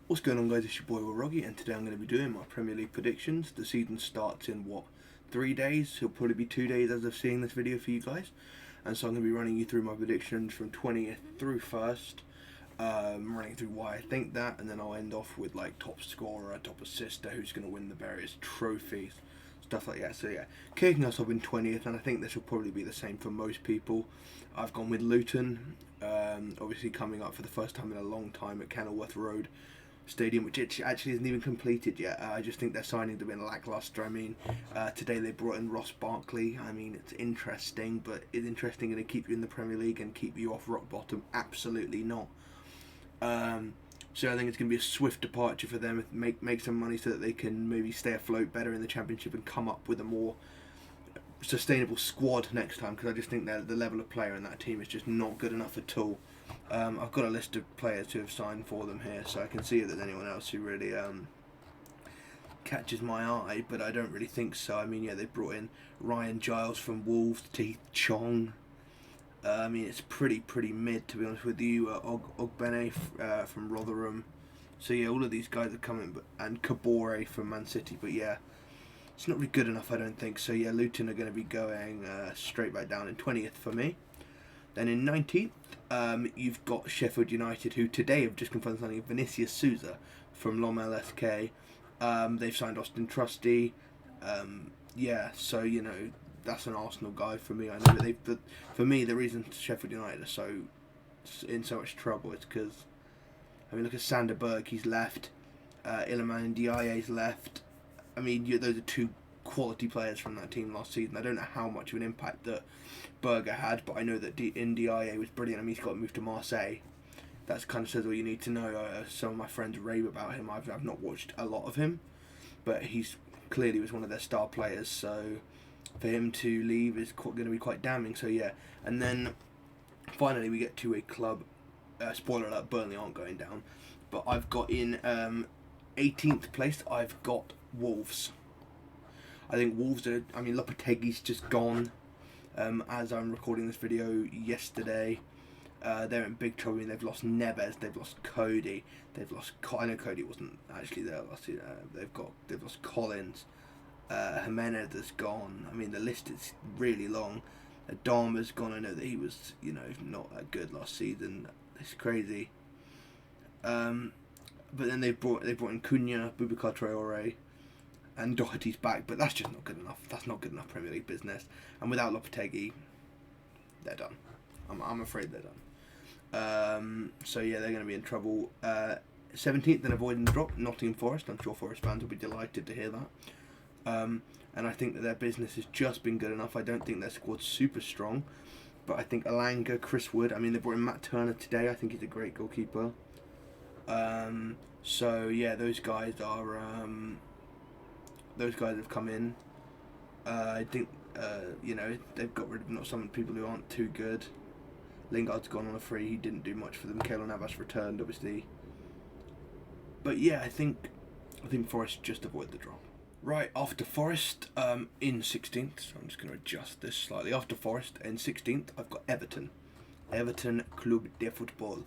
What's going on, guys? It's your boy Will Roggy, and today I'm going to be doing my Premier League predictions. The season starts in 3 days? It'll probably be 2 days as of seeing this video for you guys. And so I'm going to be running you through my predictions from 20th through 1st, running through why I think that, and then I'll end off with like top scorer, top assister, who's going to win the various trophies, stuff like that. So yeah, kicking us off in 20th, and I think this will probably be the same for most people. I've gone with Luton, obviously coming up for the first time in a long time at Kenilworth Road Stadium, which actually isn't even completed yet. I just think their signings have been lackluster. I mean, today they brought in Ross Barkley. I mean, it's interesting, but is interesting going to keep you in the Premier League and keep you off rock bottom? Absolutely not. So I think it's going to be a swift departure for them. Make some money so that they can maybe stay afloat better in the Championship and come up with a more sustainable squad next time, because I just think that the level of player in that team is just not good enough at all. I've got a list of players who have signed for them here, so I can see if there's anyone else who really catches my eye, but I don't really think so. I mean, yeah, they brought in Ryan Giles from Wolves, T. Chong. I mean, it's pretty mid, to be honest with you. Ogbene from Rotherham. So yeah, all of these guys are coming, and Kabore from Man City. But yeah, it's not really good enough, I don't think. So yeah, Luton are going to be going straight back down in 20th for me. Then in 19th, you've got Sheffield United, who today have just confirmed signing Vinicius Souza from Lommel SK. They've signed Austin Trusty. Yeah, so, you know, that's an Arsenal guy for me. I know that but for me, the reason Sheffield United are so in so much trouble is because, I mean, look at Sander Berg, he's left. Iliman Ndiaye's left. I mean, those are two quality players from that team last season. I don't know how much of an impact that Berger had, but I know that Ndiaye was brilliant. I mean, he's got moved to Marseille. That kind of says all you need to know. Some of my friends rave about him. I've not watched a lot of him, but he's clearly was one of their star players. So for him to leave is going to be quite damning. So yeah, and then finally we get to a club. Spoiler alert: Burnley aren't going down, but I've got in 18th place. I've got Wolves. I think Wolves are. I mean, Lopetegui's just gone. As I'm recording this video yesterday, they're in big trouble. I mean, they've lost Neves, they've lost Cody, they've lost. I know Cody wasn't actually there last year. They've lost Collins. Jimenez has gone. I mean, the list is really long. Adama's gone. I know that he was, not that good last season. It's crazy. But then they brought in Cunha, Boubacar Traore, and Doherty's back, but that's just not good enough. That's not good enough Premier League business. And without Lopetegui, they're done. I'm afraid they're done. So yeah, they're going to be in trouble. 17th and avoiding the drop, Nottingham Forest. I'm sure Forest fans will be delighted to hear that. And I think that their business has just been good enough. I don't think their squad's super strong, but I think Alanga, Chris Wood. I mean, they brought in Matt Turner today. I think he's a great goalkeeper. So yeah, those guys are. Those guys have come in. I think, they've got rid of some people who aren't too good. Lingard's gone on a free. He didn't do much for them. Keylor Navas returned, obviously. But yeah, I think Forest just avoid the drop. Right, after Forest, in 16th, so I'm just going to adjust this slightly. After Forest, in 16th, I've got Everton. Everton Club de Football.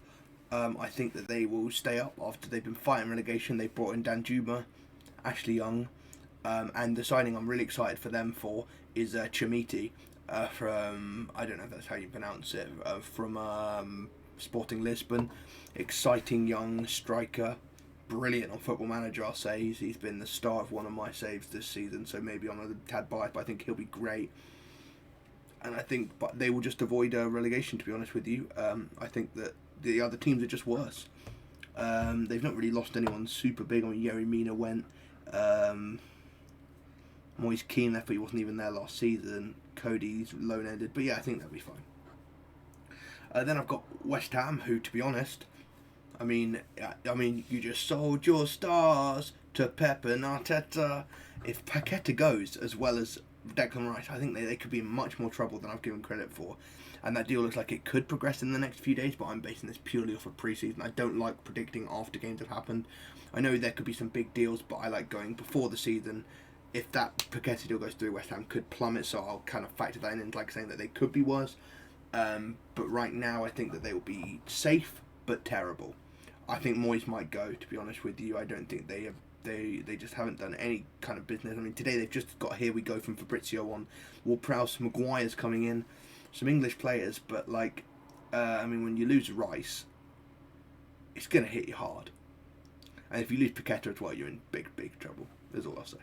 I think that they will stay up after they've been fighting relegation. They brought in Danjuma, Ashley Young. And the signing I'm really excited for them for is Chamiti from, I don't know if that's how you pronounce it, from Sporting Lisbon. Exciting young striker, brilliant on Football Manager, I'll say. He's been the star of one of my saves this season, so maybe I'm a tad biased, but I think he'll be great. And I think they will just avoid relegation, to be honest with you. I think that the other teams are just worse. They've not really lost anyone super big. I mean, Yerry Mina went. Moise Keane left, but he wasn't even there last season. Cody's loan ended, but yeah, I think that'll be fine. Then I've got West Ham, who, to be honest, I mean, you just sold your stars to Pep and Arteta. If Paqueta goes as well as Declan Rice, I think they could be in much more trouble than I've given credit for. And that deal looks like it could progress in the next few days, but I'm basing this purely off of pre-season. I don't like predicting after games have happened. I know there could be some big deals, but I like going before the season. If that Paqueta deal goes through, West Ham could plummet, so I'll kind of factor that in, like saying that they could be worse. But right now, I think that they will be safe but terrible. I think Moyes might go, to be honest with you. I don't think they have. They just haven't done any kind of business. I mean, today they've just got Here We Go from Fabrizio on Ward-Prowse. Maguire's coming in, some English players, but like, I mean, when you lose Rice, it's going to hit you hard. And if you lose Paqueta as well, you're in big, big trouble. That's all I'll say.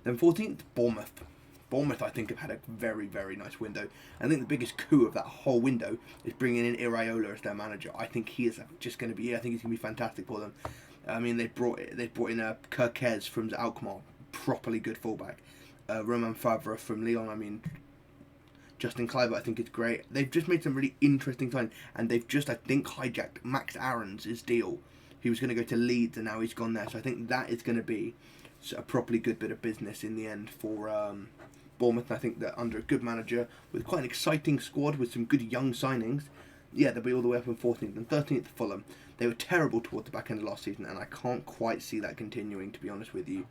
Then 14th, Bournemouth. Bournemouth, I think, have had a very, very nice window. I think the biggest coup of that whole window is bringing in Iraola as their manager. I think he is just going to be. I think he's going to be fantastic for them. I mean, they brought in Kirkez from Alkmaar, properly good fullback. Romain Favre from Lyon. I mean, Justin Kluivert, I think is great. They've just made some really interesting signings, and they've just, I think, hijacked Max Aarons' deal. He was going to go to Leeds, and now he's gone there. So I think that is going to be a properly good bit of business in the end for Bournemouth. And I think that under a good manager, with quite an exciting squad, with some good young signings, yeah, they'll be all the way up in 14th and 13th. Fulham. They were terrible towards the back end of last season, and I can't quite see that continuing, to be honest with you.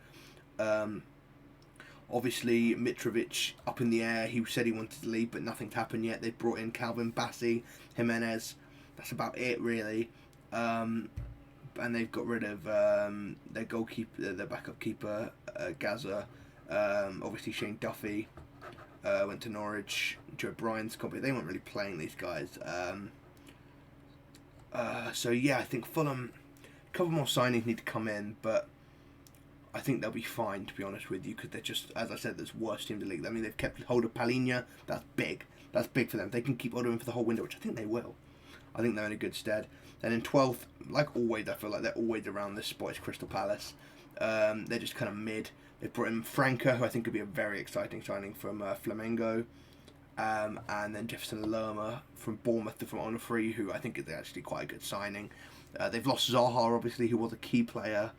Obviously, Mitrovic up in the air. He said he wanted to leave, but nothing's happened yet. They've brought in Calvin Bassey, Jimenez. That's about it, really. And they've got rid of their goalkeeper, their backup keeper, Gaza. Obviously, Shane Duffy went to Norwich. Joe Bryan's company. They weren't really playing these guys. So yeah, I think Fulham, a couple more signings need to come in, but I think they'll be fine, to be honest with you, because they're just, as I said, the worst team in the league. I mean, they've kept hold of Palhinha. That's big. That's big for them. They can keep hold of him for the whole window, which I think they will. I think they're in a good stead. Then in 12th, like always, I feel like they're always around this spot, is Crystal Palace. They're just kind of mid. They've brought in Franca, who I think could be a very exciting signing from Flamengo. And then Jefferson Lerma from Bournemouth from on a free, who I think is actually quite a good signing. They've lost Zaha, obviously, who was a key player.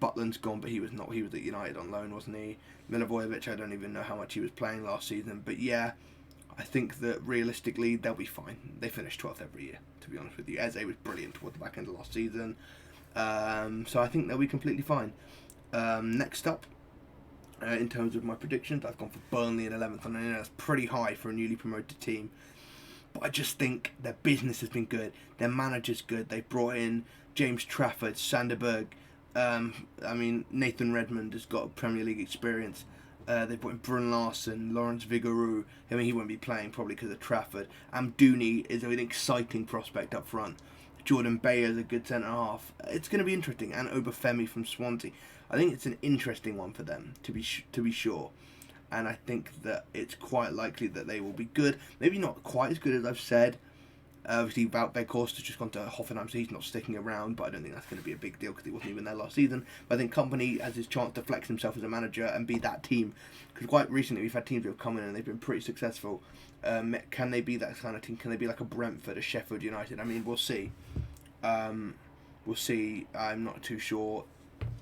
Butland's gone, but he was not. He was at United on loan, wasn't he? Milivojevic, I don't even know how much he was playing last season. But yeah, I think that realistically they'll be fine. They finish 12th every year, to be honest with you. Eze was brilliant towards the back end of last season. So I think they'll be completely fine. Next up, in terms of my predictions, I've gone for Burnley in 11th, and I know that's pretty high for a newly promoted team. But I just think their business has been good. Their manager's good. They brought in James Trafford, Sanderberg. I mean, Nathan Redmond has got Premier League experience. They brought in Brun Larson, Lawrence Vigouroux. I mean, he won't be playing probably because of Trafford. Amdouni is an exciting prospect up front. Jordan Bayer is a good centre-half. It's going to be interesting. And Obafemi from Swansea. I think it's an interesting one for them, to be sure. And I think that it's quite likely that they will be good. Maybe not quite as good as I've said. Obviously, Wout Weghorst has just gone to Hoffenheim, so he's not sticking around, but I don't think that's going to be a big deal because he wasn't even there last season. But I think Kompany has his chance to flex himself as a manager and be that team. Because quite recently, we've had teams who have come in and they've been pretty successful. Can they be that kind of team? Can they be like a Brentford, a Sheffield United? I mean, we'll see. We'll see. I'm not too sure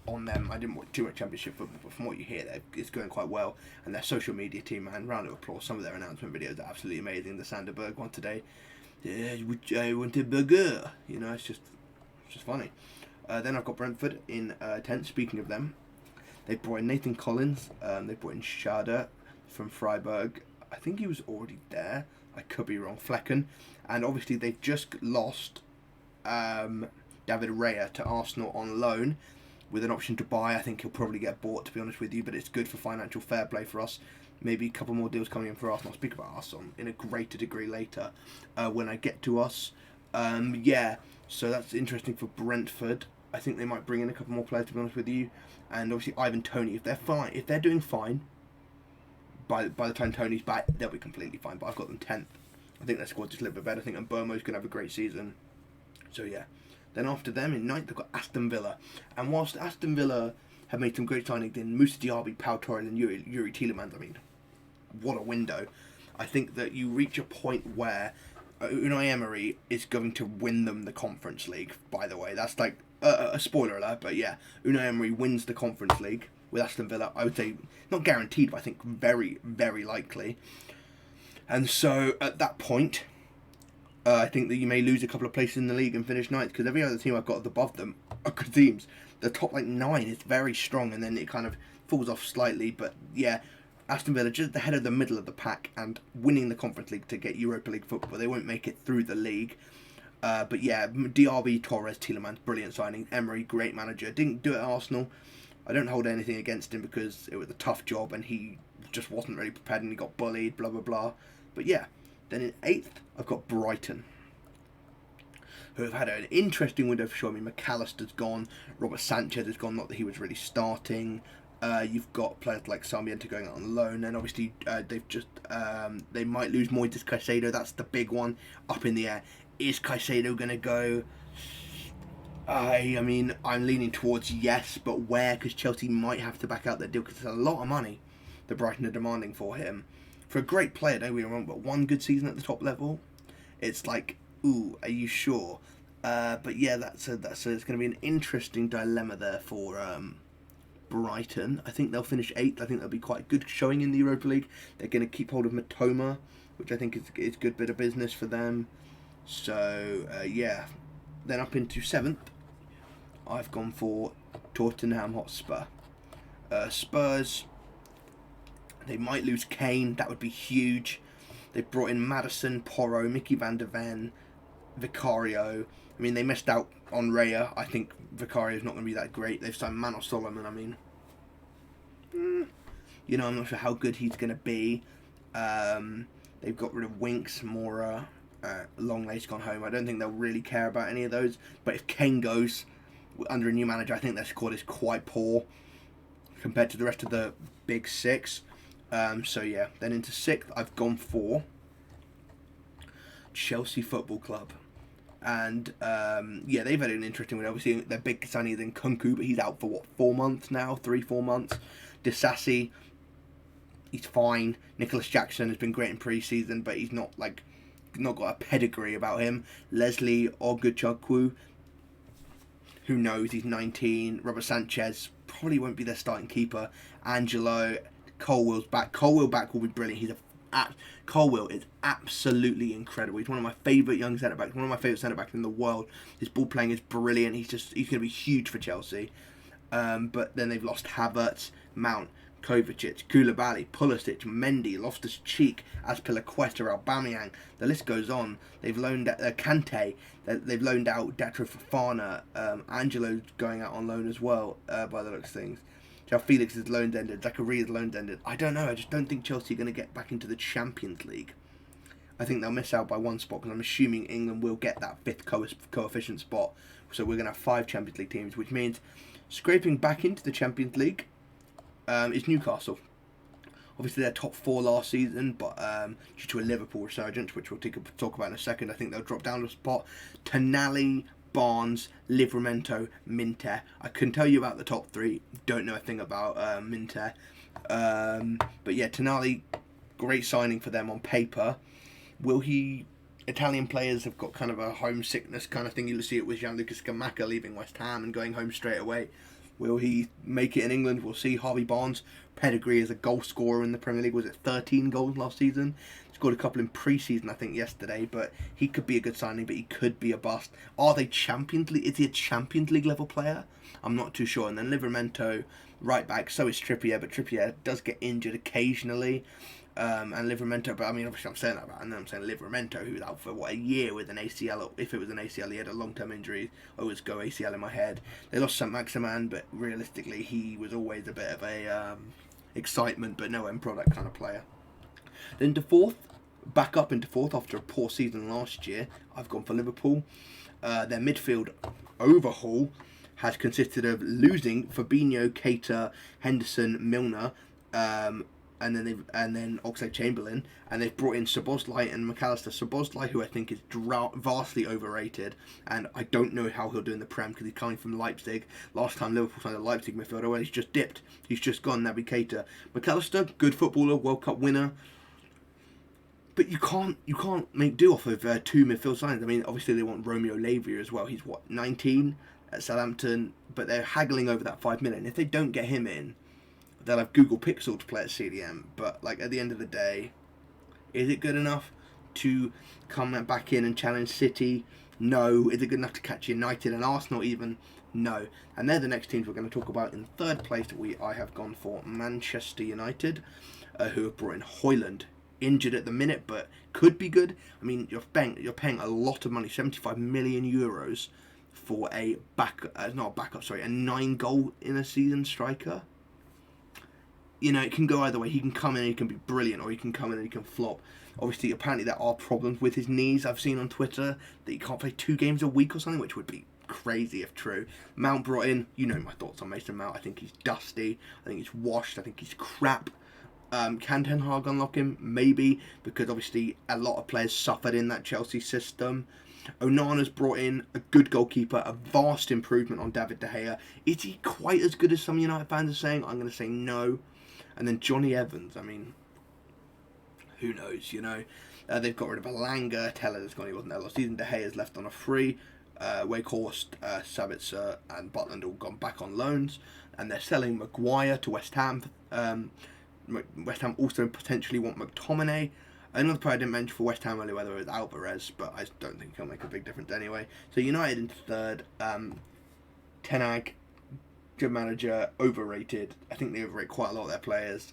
on them. I didn't watch too much Championship football, but from what you hear, it's going quite well. And their social media team, man, round of applause. Some of their announcement videos are absolutely amazing. The Sanderberg one today. I want a burger. You know, it's just funny. Then I've got Brentford in 10th. Speaking of them, they brought in Nathan Collins. They brought in Schade from Freiburg. I think he was already there. I could be wrong. Flecken. And obviously they've just lost David Raya to Arsenal on loan with an option to buy. I think he'll probably get bought, to be honest with you, but it's good for financial fair play for us. Maybe a couple more deals coming in for Arsenal. I'll speak about Arsenal in a greater degree later when I get to us. Yeah, so that's interesting for Brentford. I think they might bring in a couple more players, to be honest with you. And obviously Ivan Toney, if they're doing fine, by the time Tony's back, they'll be completely fine. But I've got them 10th. I think their squad's just a little bit better. I think Mbomo's going to have a great season. So yeah. Then after them, in 9th, they've got Aston Villa. And whilst Aston Villa have made some great signings in Moussa Diaby, Pau Torres and Yuri Tielemans, I mean, what a window. I think that you reach a point where Unai Emery is going to win them the Conference League, by the way. That's like a spoiler alert, but yeah. Unai Emery wins the Conference League with Aston Villa. I would say, not guaranteed, but I think very, very likely. And so, at that point, I think that you may lose a couple of places in the league and finish 9th, because every other team I've got above them are good teams. The top 9 is very strong, and then it kind of falls off slightly, but yeah. Aston Villa just ahead of the middle of the pack and winning the Conference League to get Europa League football. They won't make it through the league. But yeah, DRB, Torres, Tielemans, brilliant signing. Emery, great manager. Didn't do it at Arsenal. I don't hold anything against him because it was a tough job and he just wasn't really prepared and he got bullied, blah, blah, blah. But yeah, then in 8th, I've got Brighton, who have had an interesting window for sure. I mean, McAllister's gone, Robert Sanchez has gone, not that he was really starting. You've got players like Sarmiento going out on loan, and obviously they might lose Moises Caicedo. That's the big one up in the air. Is Caicedo going to go? I mean, I'm leaning towards yes, but where? Because Chelsea might have to back out that deal because it's a lot of money that Brighton are demanding for him. For a great player, don't get me wrong, but one good season at the top level, it's like, ooh, are you sure? But yeah, it's going to be an interesting dilemma there for Brighton. I think they'll finish 8th. I think they'll be quite good showing in the Europa League. They're going to keep hold of Matoma, which I think is a good bit of business for them. So, yeah. Then up into 7th, I've gone for Tottenham Hotspur. Spurs, they might lose Kane. That would be huge. They've brought in Maddison, Porro, Mickey van der Ven, Vicario. I mean, they missed out on Raya. I think Vicario's not going to be that great. They've signed Manor Solomon. I mean, I'm not sure how good he's going to be. They've got rid of Winks, Mora, Longley's gone home. I don't think they'll really care about any of those. But if Kane goes under a new manager, I think their squad is quite poor compared to the rest of the big 6. So yeah, then into 6th, I've gone for Chelsea Football Club. And yeah, they've had an interesting one. Obviously, their big signing is in Kunku, but he's out for 4 months now? 3-4 months. Disasi, he's fine. Nicholas Jackson has been great in pre-season, but he's not got a pedigree about him. Leslie Oguchukwu, who knows? He's 19. Robert Sanchez probably won't be their starting keeper. Angelo, Colwell's back. Colwell back will be brilliant. Colwell is absolutely incredible. He's one of my favourite young centre-backs, one of my favourite centre-backs in the world. His ball playing is brilliant. He's going to be huge for Chelsea. But then they've lost Havertz, Mount, Kovacic, Koulibaly, Pulisic, Mendy, Loftus-Cheek, Azpilicueta, Aubameyang. The list goes on. They've loaned Kante. They've loaned out Datro Fofana. Angelo's going out on loan as well, by the looks of things. João Felix's loan's ended. Zacharia's loan's ended. I don't know. I just don't think Chelsea are going to get back into the Champions League. I think they'll miss out by one spot because I'm assuming England will get that 5th coefficient spot. So we're going to have 5 Champions League teams, which means scraping back into the Champions League is Newcastle. Obviously, they're top 4 last season, but due to a Liverpool resurgence, which we'll talk about in a second, I think they'll drop down a spot. Tonali, Barnes, Livramento, Minter. I couldn't tell you about the top 3. Don't know a thing about Minter. But yeah, Tonali, great signing for them on paper. Italian players have got kind of a homesickness kind of thing. You'll see it with Gianluca Scamacca leaving West Ham and going home straight away. Will he make it in England? We'll see. Harvey Barnes, pedigree as a goal scorer in the Premier League. Was it 13 goals last season? Scored a couple in pre-season, I think, yesterday. But he could be a good signing, but he could be a bust. Are they Champions League? Is he a Champions League level player? I'm not too sure. And then Livramento, right back. So is Trippier, but Trippier does get injured occasionally. And Livramento, but I mean, obviously I'm saying that about, and then I'm saying Livramento, who was out for a year with an ACL. If it was an ACL, he had a long-term injury. I always go ACL in my head. They lost St. Maximan, but realistically, he was always a bit of a excitement, but no end product kind of player. Then to 4th, back up into 4th after a poor season last year. I've gone for Liverpool. Their midfield overhaul has consisted of losing Fabinho, Keita, Henderson, Milner. And then Oxlade-Chamberlain, and they've brought in Szoboszlai and McAllister. Szoboszlai, who I think is vastly overrated, and I don't know how he'll do in the Prem because he's coming from Leipzig. Last time Liverpool signed a Leipzig midfielder, well, he's just dipped. He's just gone. Naby Keita. McAllister, good footballer, World Cup winner, but you can't make do off of 2 midfield signings. I mean, obviously they want Romeo Lavia as well. He's 19 at Southampton, but they're haggling over that 5 million. If they don't get him in, they'll have Google Pixel to play at CDM, but at the end of the day, is it good enough to come back in and challenge City? No. Is it good enough to catch United and Arsenal even? No. And they're the next teams we're going to talk about. In 3rd place, I have gone for Manchester United, who have brought in Højlund. injured at the minute, but could be good. I mean, you're paying a lot of money, 75 million euros for a a 9-goal in a season striker. You know, it can go either way. He can come in and he can be brilliant, or he can come in and he can flop. Obviously, apparently there are problems with his knees. I've seen on Twitter that he can't play 2 games a week or something, which would be crazy if true. Mount brought in, you know my thoughts on Mason Mount. I think he's dusty. I think he's washed. I think he's crap. Can Ten Hag unlock him? Maybe, because obviously a lot of players suffered in that Chelsea system. Onana's brought in a good goalkeeper, a vast improvement on David De Gea. Is he quite as good as some United fans are saying? I'm going to say no. And then Johnny Evans, I mean, who knows, you know. They've got rid of Alanga, Teller's gone, he wasn't there last season. De Gea's left on a free. Weghorst, Sabitzer and Butland all gone back on loans. And they're selling Maguire to West Ham. West Ham also potentially want McTominay. Another player I didn't mention for West Ham earlier, whether it was Alvarez, but I don't think he'll make a big difference anyway. So United in third. Ten Hag, good manager, overrated. I think they overrate quite a lot of their players.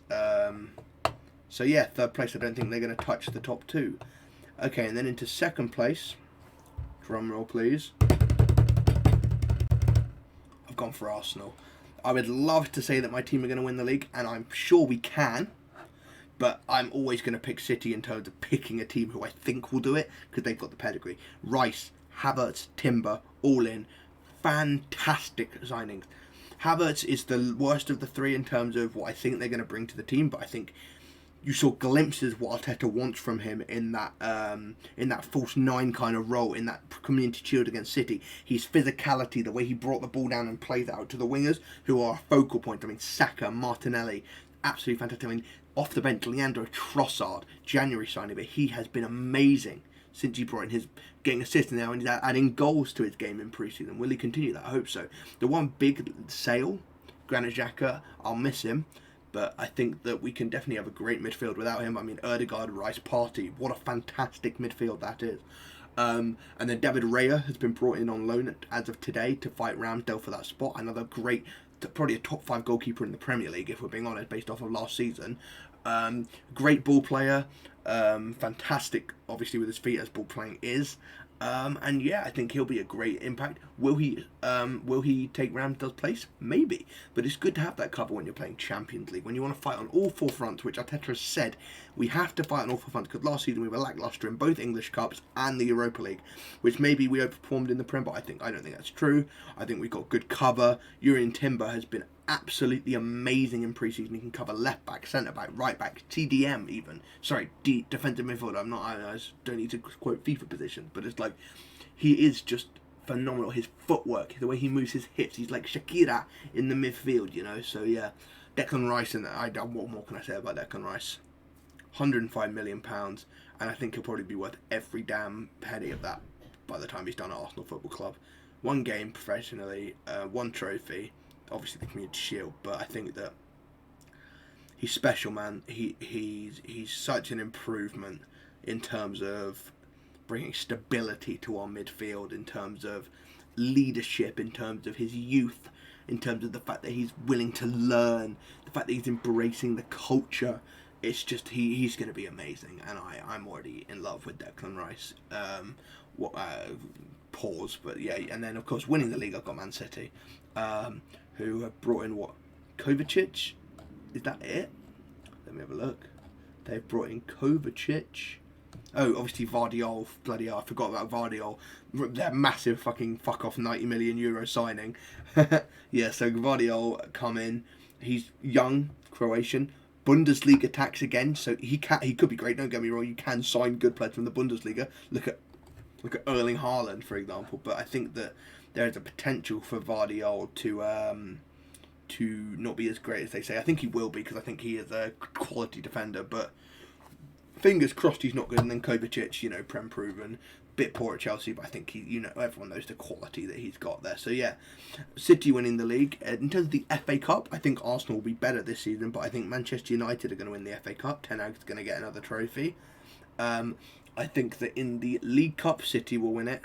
So yeah, third place, I don't think they're going to touch the top 2. Okay, and then into second place. Drum roll, please. I've gone for Arsenal. I would love to say that my team are going to win the league, and I'm sure we can. But I'm always going to pick City in terms of picking a team who I think will do it, because they've got the pedigree. Rice, Havertz, Timber, all in. Fantastic signings. Havertz is the worst of the 3 in terms of what I think they're going to bring to the team, but I think you saw glimpses of what Arteta wants from him in that false 9 kind of role, in that Community Shield against City. His physicality, the way he brought the ball down and played it out to the wingers, who are a focal point. I mean, Saka, Martinelli, absolutely fantastic. I mean, off the bench, Leandro Trossard, January signing, but he has been amazing since he brought in his getting assists now, and he's adding goals to his game in pre-season. Will he continue that? I hope so. The one big sale, Granit Xhaka, I'll miss him, but I think that we can definitely have a great midfield without him. I mean, Ødegaard, Rice, Partey, what a fantastic midfield that is. And then David Raya has been brought in on loan as of today to fight Ramsdale for that spot. Another great, probably a top 5 goalkeeper in the Premier League, if we're being honest, based off of last season. Great ball player, fantastic, obviously, with his feet, as ball playing is. And yeah, I think he'll be a great impact. Will he take Ramsdale's place? Maybe. But it's good to have that cover when you're playing Champions League, when you want to fight on all 4 fronts, which Arteta has said we have to fight on all 4 fronts, because last season we were lacklustre in both English Cups and the Europa League, which maybe we overperformed in the Prem, but I don't think that's true. I think we've got good cover. Jurrien Timber has been absolutely amazing in pre-season. He can cover left back, centre back, right back, CDM even. Sorry, defensive midfielder. I don't need to quote FIFA positions, but it's like he is just phenomenal. His footwork, the way he moves his hips, he's like Shakira in the midfield, you know. So yeah, Declan Rice, and what more can I say about Declan Rice? £105 million, and I think he'll probably be worth every damn penny of that by the time he's done at Arsenal Football Club. 1 game professionally, 1 trophy. Obviously the Community Shield, but I think that he's special, man. He's such an improvement in terms of bringing stability to our midfield, in terms of leadership, in terms of his youth, in terms of the fact that he's willing to learn, the fact that he's embracing the culture. It's just he's going to be amazing, and I'm already in love with Declan Rice. Pause, but yeah, and then of course winning the league, I've got Man City. Who have brought in Kovacic? Is that it? Let me have a look. They've brought in Kovacic. Oh, obviously Vardiol. Bloody hell, I forgot about Vardiol. Their massive fucking fuck off 90 million euro signing. Yeah, so Vardiol come in. He's young, Croatian. Bundesliga tax again, so he could be great. Don't get me wrong. You can sign good players from the Bundesliga. Look at Erling Haaland, for example. But I think that there is a potential for Vardiol to not be as great as they say. I think he will be, because I think he is a quality defender, but fingers crossed he's not good. And then Kovacic, you know, Prem proven, bit poor at Chelsea, but I think he, you know, everyone knows the quality that he's got there. So yeah, City winning the league. In terms of the FA Cup, I think Arsenal will be better this season, but I think Manchester United are going to win the FA Cup. Ten Hag's going to get another trophy. I think that in the League Cup, City will win it.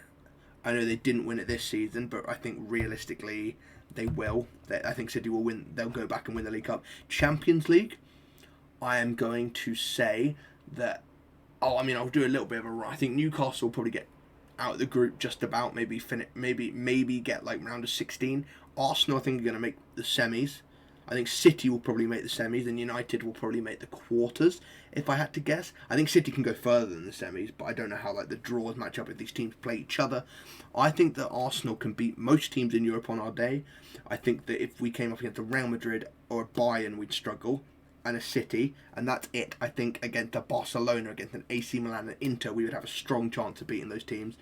I know they didn't win it this season, but I think realistically they will. I think City will win. They'll go back and win the League Cup. Champions League, I am going to say that. Oh, I mean, I'll do a little bit of a run. I think Newcastle will probably get out of the group just about. Maybe get like round of 16. Arsenal, I think, are going to make the semis. I think City will probably make the semis, and United will probably make the quarters. If I had to guess, I think City can go further than the semis, but I don't know how like the draws match up if these teams play each other. I think that Arsenal can beat most teams in Europe on our day. I think that if we came up against a Real Madrid or a Bayern, we'd struggle, and a City, and that's it. I think against a Barcelona, against an AC Milan and Inter, we would have a strong chance of beating those teams.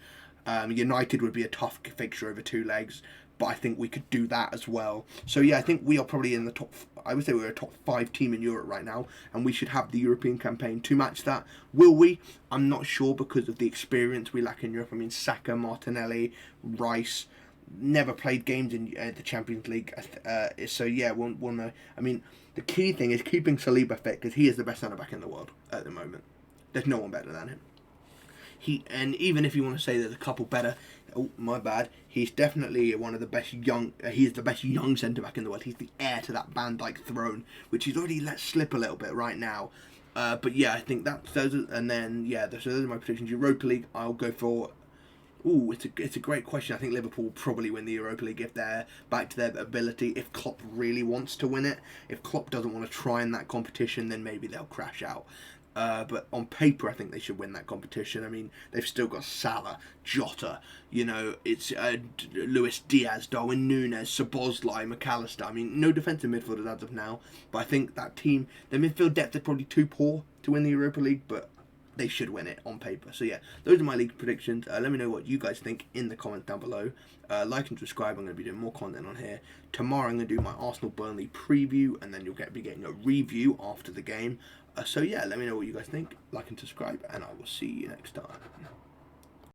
United would be a tough fixture over 2 legs, but I think we could do that as well. So yeah, I think we are probably in the top. I would say we're a top 5 team in Europe right now, and we should have the European campaign to match that. Will we? I'm not sure because of the experience we lack in Europe. I mean, Saka, Martinelli, Rice never played games in the Champions League. So yeah, we'll know. I mean, the key thing is keeping Saliba fit because he is the best centre back in the world at the moment. There's no one better than him. And even if you want to say there's a couple better, oh my bad, he's definitely one of the best young. He is the best young centre back in the world. He's the heir to that Van Dijk throne, which he's already let slip a little bit right now. But yeah, I think that's those. And then yeah, those are my predictions. Europa League, I'll go for. Ooh, it's a great question. I think Liverpool will probably win the Europa League if they're back to their ability. If Klopp really wants to win it, if Klopp doesn't want to try in that competition, then maybe they'll crash out. But on paper, I think they should win that competition. I mean, they've still got Salah, Jota, it's Luis Diaz, Darwin Núñez, Szoboszlai, McAllister. I mean, no defensive midfielders as of now. But I think that team, their midfield depth is probably too poor to win the Europa League, but they should win it on paper. So yeah, those are my league predictions. Let me know what you guys think in the comments down below. Like and subscribe. I'm going to be doing more content on here. Tomorrow I'm going to do my Arsenal Burnley preview, and then you'll be getting a review after the game. So yeah, let me know what you guys think. Like and subscribe, and I will see you next time.